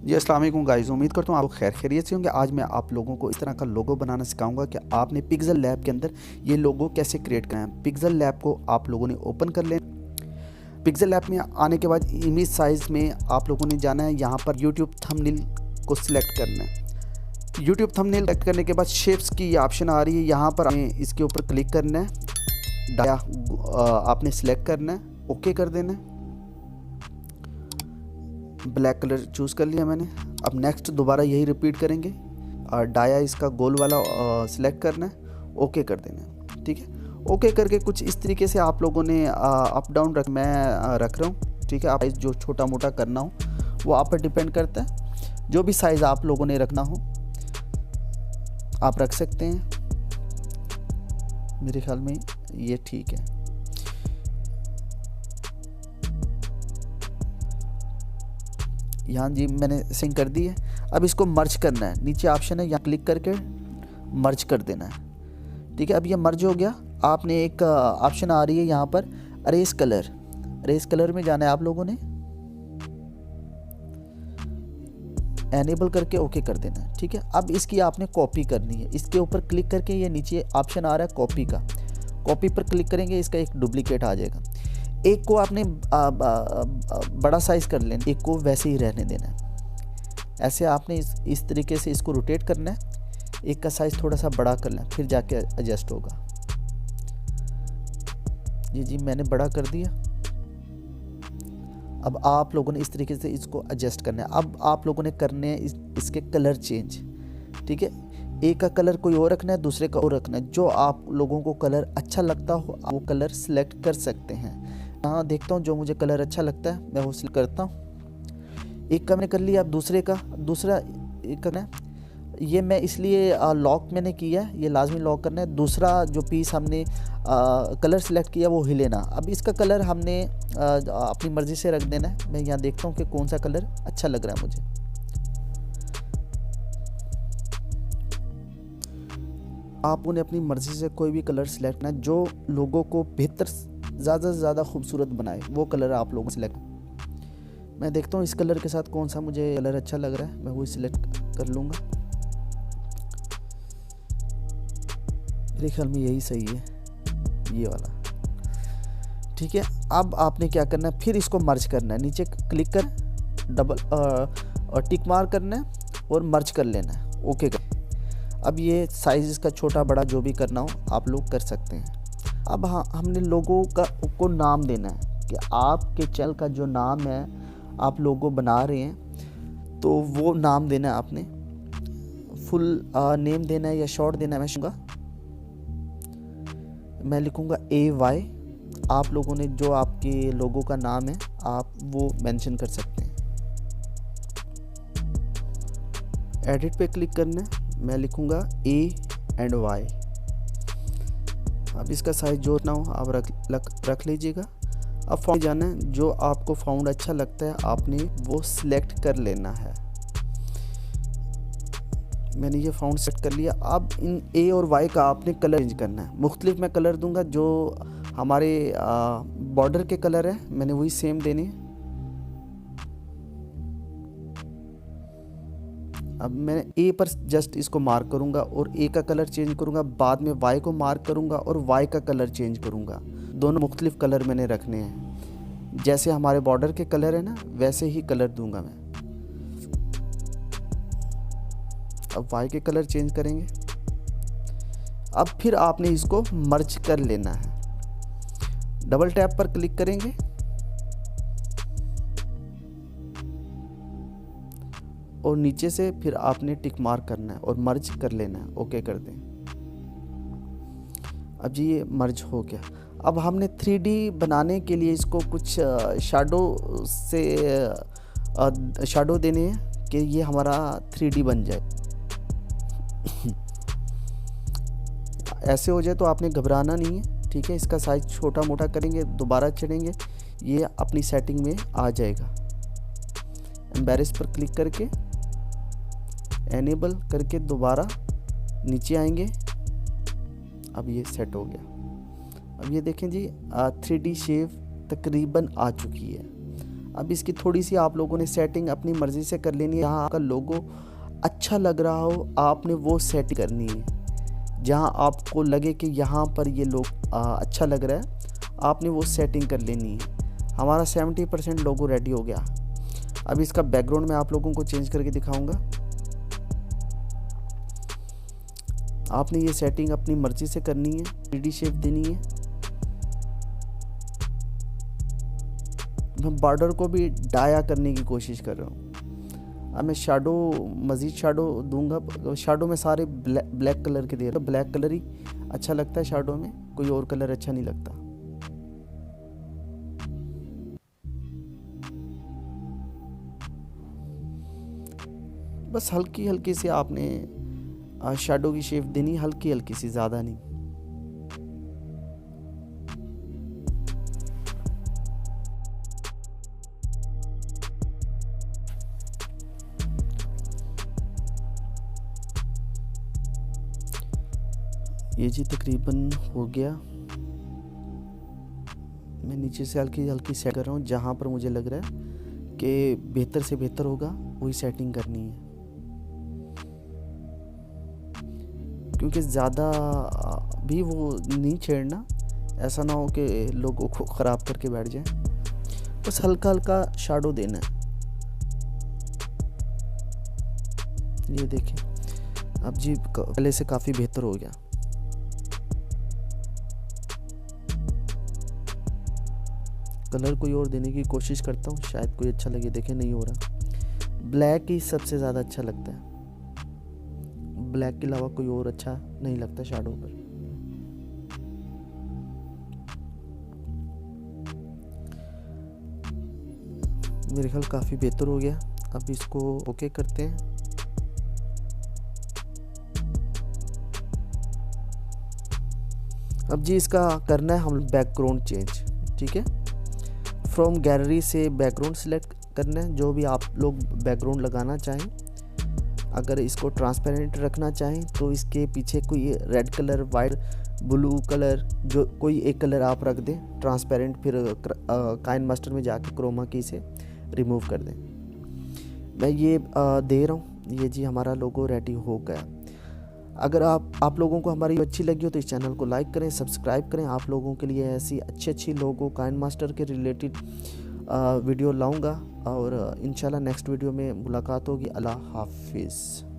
जी अस्सलाम वालेकुम गाइस, उम्मीद करता हूँ आप खैर खैरियत से होंगे। आज मैं आप लोगों को इस तरह का लोगो बनाना सिखाऊंगा कि आपने पिक्सल लैब के अंदर ये लोगो कैसे क्रिएट करना है। पिक्सल लैब को आप लोगों ने ओपन कर लेना। पिक्सल लैब में आने के बाद इमेज साइज़ में आप लोगों ने जाना है, यहाँ पर यूट्यूब थंबनेल को सिलेक्ट करना है। यूट्यूब थंबनेल सेलेक्ट करने के बाद शेप्स की ये ऑप्शन आ रही है, यहाँ पर हमें इसके ऊपर क्लिक करना है। डाया आपने सिलेक्ट करना है, ओके कर देना है। ब्लैक कलर चूज़ कर लिया मैंने। अब नेक्स्ट दोबारा यही रिपीट करेंगे और डाया इसका गोल वाला सिलेक्ट करना है, ओके कर देना है। ठीक है, ओके करके कुछ इस तरीके से आप लोगों ने अप डाउन मैं रख रहा हूँ। ठीक है, आप जो छोटा मोटा करना हो वो आप पर डिपेंड करता है। जो भी साइज़ आप लोगों ने रखना हो आप रख सकते हैं। मेरे ख्याल में ये ठीक है। यहाँ जी मैंने सिंक कर दी है। अब इसको मर्ज करना है, नीचे ऑप्शन है, यहाँ क्लिक करके मर्ज कर देना है। ठीक है, अब ये मर्ज हो गया। आपने एक ऑप्शन आ रही है यहाँ पर अरेज कलर, अरेज कलर में जाना है आप लोगों ने, एनेबल करके ओके कर देना है। ठीक है, अब इसकी आपने कॉपी करनी है। इसके ऊपर क्लिक करके ये नीचे ऑप्शन आ रहा है कॉपी का, कॉपी पर क्लिक करेंगे, इसका एक डुप्लीकेट आ जाएगा। एक को आपने बड़ा साइज़ कर लेना, एक को वैसे ही रहने देना है। ऐसे आपने इस तरीके से इसको रोटेट करना है। एक का साइज़ थोड़ा सा बड़ा कर लें, फिर जाके एडजस्ट होगा। जी मैंने बड़ा कर दिया। अब आप लोगों ने इस तरीके से इसको एडजस्ट करना है। अब आप लोगों ने करने हैं इसके कलर चेंज। ठीक है, एक का कलर कोई और रखना है, दूसरे का और रखना है। जो आप लोगों को कलर अच्छा लगता हो वो कलर सिलेक्ट कर सकते हैं। हाँ, देखता हूँ जो मुझे कलर अच्छा लगता है मैं वो सिलेक्ट करता हूँ। एक का मैंने कर लिया, अब दूसरा एक करना है। ये मैं इसलिए लॉक मैंने किया है, ये लाजमी लॉक करना है। दूसरा जो पीस हमने कलर सिलेक्ट किया वो हिले ना। अब इसका कलर हमने अपनी मर्ज़ी से रख देना है। मैं यहाँ देखता हूँ कि कौन सा कलर अच्छा लग रहा है मुझे। आप उन्हें अपनी मर्ज़ी से कोई भी कलर सिलेक्ट करना है जो लोगों को बेहतर, ज़्यादा से ज़्यादा खूबसूरत बनाए, वो कलर आप लोगों को सिलेक्ट। मैं देखता हूँ इस कलर के साथ कौन सा मुझे कलर अच्छा लग रहा है, मैं वही सिलेक्ट कर लूँगा। मेरे ख्याल में यही सही है, ये वाला। ठीक है, अब आपने क्या करना है, फिर इसको मर्ज करना है। नीचे क्लिक कर डबल और टिक मार करना है और मर्ज कर लेना है, ओके कर। अब ये साइज़ इसका छोटा बड़ा जो भी करना हो आप लोग कर सकते हैं। अब हाँ, हमने लोगों को नाम देना है कि आपके चैनल का जो नाम है आप लोगो बना रहे हैं तो वो नाम देना है आपने। फुल नेम देना है या शॉर्ट देना है। मैं लिखूँगा AY। आप लोगों ने जो आपके लोगो का नाम है आप वो मेंशन कर सकते हैं। एडिट पे क्लिक करना है, मैं लिखूँगा A&Y। अब इसका साइज जो ना हो आप रख लीजिएगा। अब फाउंड जाना है, जो आपको फाउंड अच्छा लगता है आपने वो सिलेक्ट कर लेना है। मैंने ये फाउंड सेट कर लिया। अब इन A और Y का आपने कलर चेंज करना है। मुख्तलिफ मैं कलर दूंगा, जो हमारे बॉर्डर के कलर है मैंने वही सेम देने। अब मैं A पर जस्ट इसको मार्क करूंगा और A का कलर चेंज करूंगा, बाद में Y को मार्क करूंगा और Y का कलर चेंज करूंगा। दोनों मुख्तलिफ कलर मैंने रखने हैं। जैसे हमारे बॉर्डर के कलर है ना, वैसे ही कलर दूंगा मैं। अब Y के कलर चेंज करेंगे। अब फिर आपने इसको मर्ज कर लेना है। डबल टैप पर क्लिक करेंगे और नीचे से फिर आपने टिक मार्क करना है और मर्ज कर लेना है, ओके कर दें। अब जी ये मर्ज हो गया। अब हमने 3D बनाने के लिए इसको कुछ शैडो देने हैं कि ये हमारा 3D बन जाए। ऐसे हो जाए तो आपने घबराना नहीं है। ठीक है, इसका साइज छोटा मोटा करेंगे, दोबारा चढ़ेंगे, ये अपनी सेटिंग में आ जाएगा। एम्बेरस पर क्लिक करके एनेबल करके दोबारा नीचे आएंगे। अब ये सेट हो गया। अब ये देखें जी 3D शेप तकरीबन आ चुकी है। अब इसकी थोड़ी सी आप लोगों ने सेटिंग अपनी मर्ज़ी से कर लेनी है। जहाँ आपका लोगो अच्छा लग रहा हो आपने वो सेटिंग करनी है। जहाँ आपको लगे कि यहाँ पर ये अच्छा लग रहा है आपने वो सेटिंग कर लेनी है। हमारा 70% लोगो रेडी हो गया। अब इसका बैकग्राउंड मैं आप लोगों को चेंज करके दिखाऊंगा। आपने ये सेटिंग अपनी मर्ज़ी से करनी है, 3D शेप देनी है। मैं बॉर्डर को भी डाया करने की कोशिश कर रहा हूँ। अब मैं शैडो, मज़ीद शैडो दूंगा। शैडो में सारे ब्लैक कलर के दे रहा हूँ। ब्लैक कलर ही अच्छा लगता है शैडो में, कोई और कलर अच्छा नहीं लगता। बस हल्की हल्की सी आपने शैडो की शेप देनी, हल्की हल्की सी, ज़्यादा नहीं। ये जी तकरीबन हो गया। मैं नीचे से हल्की हल्की सेट कर रहा हूँ। जहाँ पर मुझे लग रहा है कि बेहतर से बेहतर होगा वही सेटिंग करनी है, क्योंकि ज़्यादा भी वो नहीं छेड़ना, ऐसा ना हो कि लोगों को ख़राब करके बैठ जाए। बस हल्का हल्का शैडो देना है। ये देखें अब जी पहले से काफ़ी बेहतर हो गया। कलर कोई और देने की कोशिश करता हूँ, शायद कोई अच्छा लगे। देखें नहीं हो रहा। ब्लैक ही सबसे ज़्यादा अच्छा लगता है, ब्लैक के अलावा कोई और अच्छा नहीं लगता शैडो पर। मेरे ख्याल काफ़ी बेहतर हो गया। अब इसको ओके करते हैं। अब जी इसका करना है हम बैकग्राउंड चेंज। ठीक है, फ्रॉम गैलरी से बैकग्राउंड सिलेक्ट करना है, जो भी आप लोग बैकग्राउंड लगाना चाहें। अगर इसको ट्रांसपेरेंट रखना चाहें तो इसके पीछे कोई red colour, white, blue colour, जो कोई एक कलर आप रख दें ट्रांसपेरेंट। फिर काइन मास्टर में जाके क्रोमा की से रिमूव कर दें। मैं ये दे रहा हूँ। ये जी हमारा लोगो रेडी हो गया। अगर आप लोगों को हमारी अच्छी लगी हो तो इस चैनल को लाइक करें, सब्सक्राइब करें। आप लोगों के लिए ऐसी अच्छी लोगो काइन मास्टर के रिलेटेड वीडियो लाऊंगा और इंशाल्लाह नेक्स्ट वीडियो में मुलाकात होगी। अल्लाह हाफिज़।